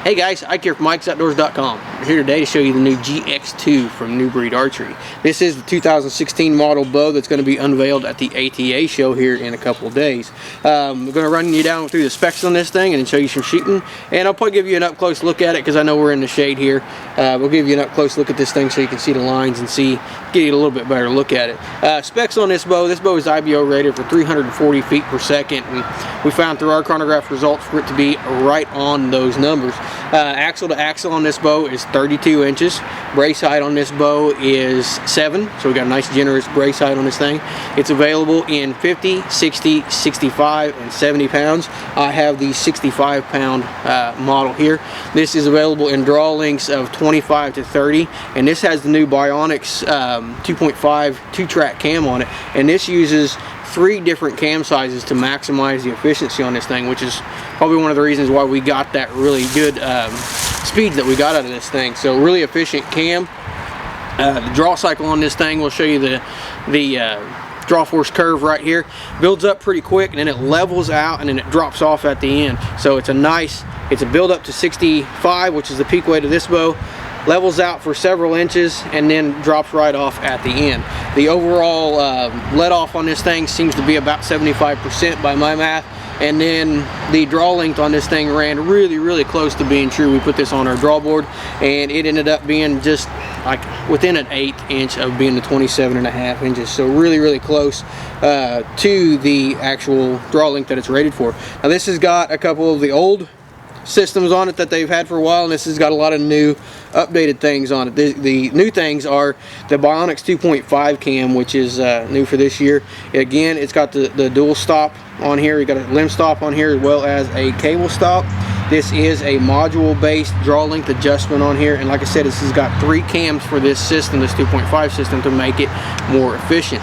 Hey guys, Ike here from Mike'sOutdoors.com. We're here today to show you the new GX2 from New Breed Archery. This is the 2016 model bow that's going to be unveiled at the ATA show here in a couple of days. We're going to run you down through the specs on this thing and then show you some shooting. And I'll probably give you an up-close look at it because I know we're in the shade here. We'll give you an up-close look at this thing so you can see the lines and get you a little bit better look at it. Specs on this bow is IBO rated for 340 feet per second. And we found through our chronograph results for it to be right on those numbers. Axle to axle on this bow is 32 inches. Brace height on this bow is 7, so we got a nice generous brace height on this thing. It's available in 50, 60, 65, and 70 pounds. I have the 65 pound model here. This is available in draw lengths of 25 to 30, and this has the new Bionics 2.5 2-track cam on it, and this uses 3 different cam sizes to maximize the efficiency on this thing, which is probably one of the reasons why we got that really good speed that we got out of this thing. So really efficient cam. The draw cycle on this thing, we'll show you the draw force curve right here. Builds up pretty quick and then it levels out and then it drops off at the end. So it's a build up to 65, which is the peak weight of this bow. Levels out for several inches and then drops right off at the end. The overall let off on this thing seems to be about 75% by my math, and then the draw length on this thing ran really close to being true. We put this on our draw board and it ended up being just like within an 1/8 inch of being the 27.5 inches, so really close to the actual draw length that it's rated for. Now this has got a couple of the old systems on it that they've had for a while, and this has got a lot of new updated things on it. The new things are the Bionics 2.5 cam, which is new for this year. Again, it's got the dual stop on here. You got a limb stop on here as well as a cable stop. This is a module based draw length adjustment on here, and like I said, this has got 3 cams for this system, this 2.5 system, to make it more efficient.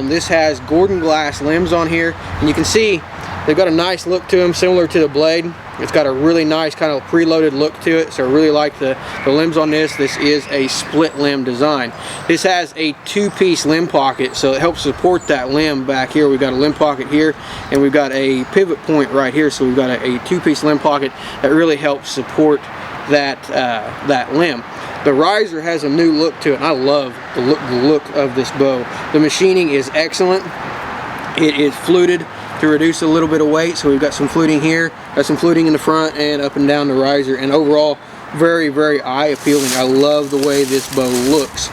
This has Gordon glass limbs on here, and you can see they've got a nice look to them, similar to the blade. It's got a really nice kind of preloaded look to it, so I really like the limbs on this. This is a split limb design. This has a 2-piece limb pocket, so it helps support that limb back here. We've got a limb pocket here, and we've got a pivot point right here, so we've got a 2-piece limb pocket that really helps support that limb. The riser has a new look to it, and I love the look of this bow. The machining is excellent. It is fluted to reduce a little bit of weight, so we've got some fluting here, got some fluting in the front and up and down the riser, and overall very eye appealing. I love the way this bow looks.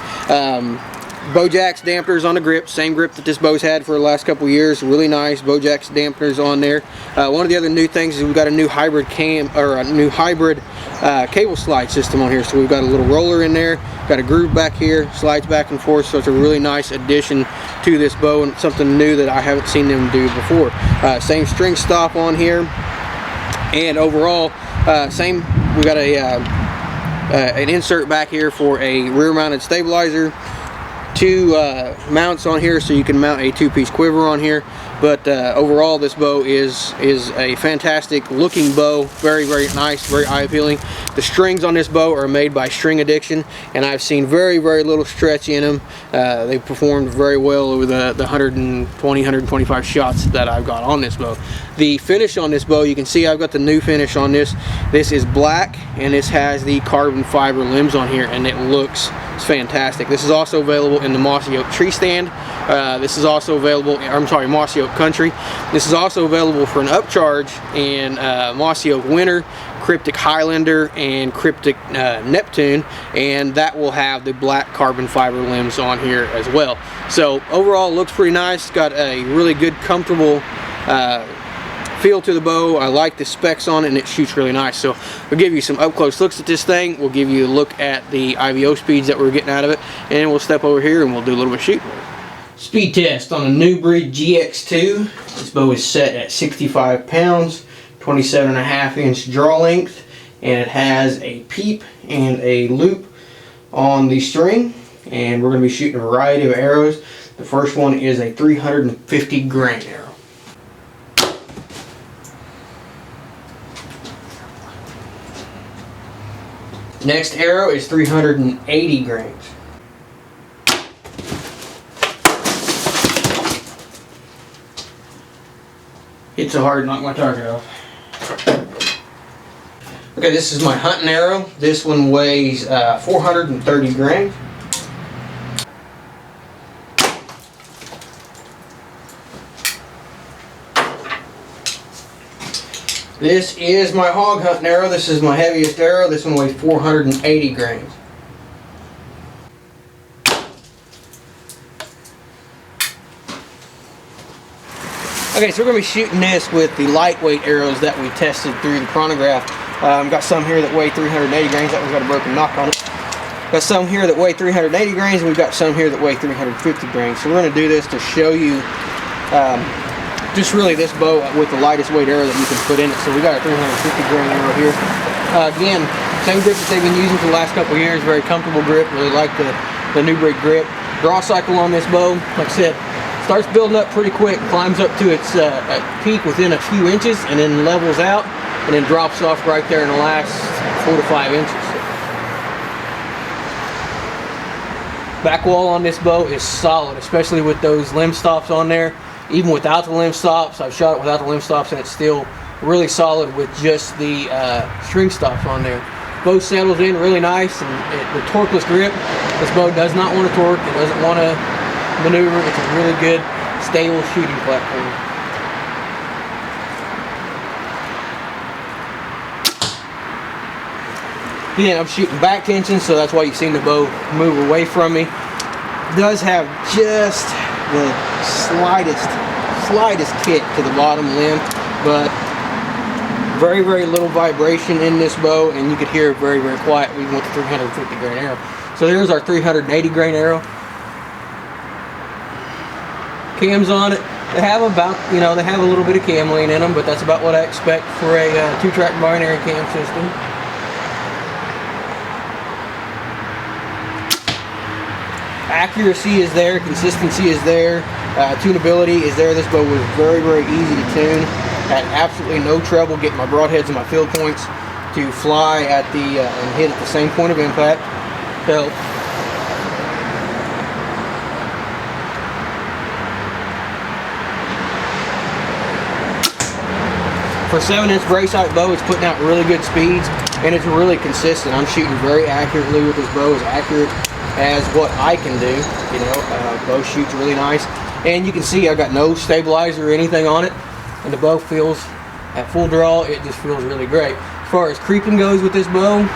Bowjacks dampeners on the grip, same grip that this bow's had for the last couple years. Really nice Bowjacks dampeners on there. One of the other new things is we've got a new hybrid cable slide system on here. So we've got a little roller in there, got a groove back here, slides back and forth, so it's a really nice addition to this bow and something new that I haven't seen them do before. Same string stop on here, and overall we got an insert back here for a rear mounted stabilizer. 2 mounts on here, so you can mount a 2-piece quiver on here. But overall, this bow is a fantastic looking bow. Very nice, very eye appealing. The strings on this bow are made by String Addiction, and I've seen very little stretch in them. They've performed very well over the 125 shots that I've got on this bow. The finish on this bow, you can see I've got the new finish on this. This is black, and this has the carbon fiber limbs on here, and it looks fantastic. This is also available in the Mossy Oak tree stand. This is also available, Mossy Oak Country. This is also available for an upcharge in Mossy Oak Winter, Cryptic Highlander, and Cryptic Neptune, and that will have the black carbon fiber limbs on here as well. So overall, it looks pretty nice. It's got a really good, comfortable feel to the bow. I like the specs on it, and it shoots really nice. So we'll give you some up close looks at this thing. We'll give you a look at the IBO speeds that we're getting out of it, and we'll step over here and we'll do a little bit of shooting. Speed test on a New Breed GX2. This bow is set at 65 pounds, 27.5 inch draw length, and it has a peep and a loop on the string, and we're going to be shooting a variety of arrows. The first one is a 350 grain arrow. Next arrow is 380 grains. Hit so hard, knocked my target off. Okay, this is my hunting arrow. This one weighs 430 grams. This is my hog hunting arrow. This is my heaviest arrow. This one weighs 480 grams. Okay, so we're going to be shooting this with the lightweight arrows that we tested through the chronograph. Got some here that weigh 380 grains. That one's got a broken knock on it. Got some here that weigh 380 grains, and we've got some here that weigh 350 grains. So we're going to do this to show you just really this bow with the lightest weight arrow that you can put in it. So we got a 350 grain arrow here. Again, same grip that they've been using for the last couple of years. Very comfortable grip. Really like the New Breed grip. Draw cycle on this bow, like I said, starts building up pretty quick. Climbs up to its peak within a few inches, and then levels out, and then drops off right there in the last 4 to 5 inches. Back wall on this bow is solid, especially with those limb stops on there. Even without the limb stops, I've shot it without the limb stops, and it's still really solid with just the string stops on there. Bow settles in really nice, and the torqueless grip. This bow does not want to torque. It doesn't want to maneuver. It's a really good, stable shooting platform. Again, I'm shooting back tension, so that's why you've seen the bow move away from me. It does have just the slightest kick to the bottom limb, but very little vibration in this bow, and you could hear it very quiet even with the 350 grain arrow. So there's our 380 grain arrow. Cams on it, they have about, they have a little bit of cam lean in them, but that's about what I expect for a 2-track binary cam system. Accuracy is there, consistency is there, tunability is there. This bow was very easy to tune. Had absolutely no trouble getting my broadheads and my field points to fly at the and hit at the same point of impact. So for 7-inch brace height bow, it's putting out really good speeds, and it's really consistent. I'm shooting very accurately with this bow, as accurate as what I can do. Bow shoots really nice, and you can see I've got no stabilizer or anything on it, and the bow feels at full draw. It just feels really great. As far as creeping goes with this bow, you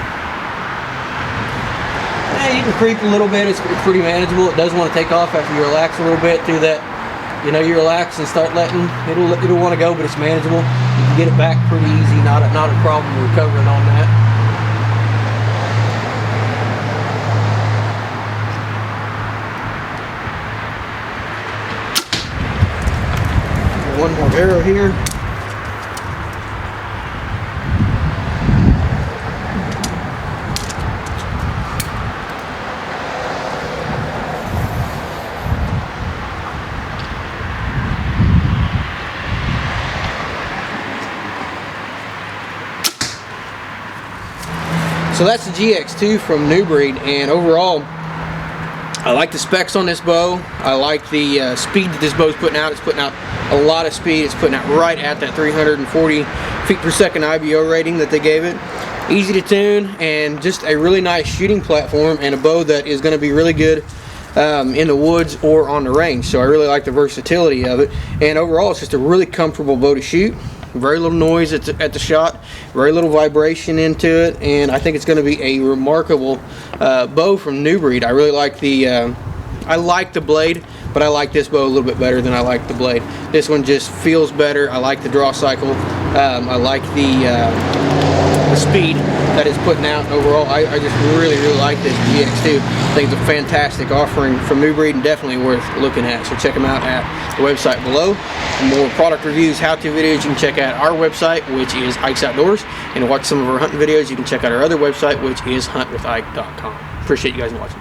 can creep a little bit. It's pretty manageable. It does want to take off after you relax a little bit through that. You relax and start letting it'll want to go, but it's manageable. You can get it back pretty easy. Not a problem recovering on that. One more arrow here. So that's the GX2 from New Breed, and overall I like the specs on this bow. I like the speed that this bow is putting out. It's putting out a lot of speed. It's putting out right at that 340 feet per second IBO rating that they gave it. Easy to tune, and just a really nice shooting platform, and a bow that is going to be really good in the woods or on the range. So I really like the versatility of it, and overall it's just a really comfortable bow to shoot. Very little noise at the shot, very little vibration into it, and I think it's going to be a remarkable bow from New Breed. I really like I like the blade, but I like this bow a little bit better than I like the blade. This one just feels better. I like the draw cycle. I like the speed that it's putting out. Overall, I just really like this GX2. I think it's a fantastic offering from New Breed, and definitely worth looking at. So check them out at the website below. For more product reviews, how-to videos, you can check out our website, which is Ike's Outdoors, and to watch some of our hunting videos, you can check out our other website, which is huntwithike.com. Appreciate you guys watching.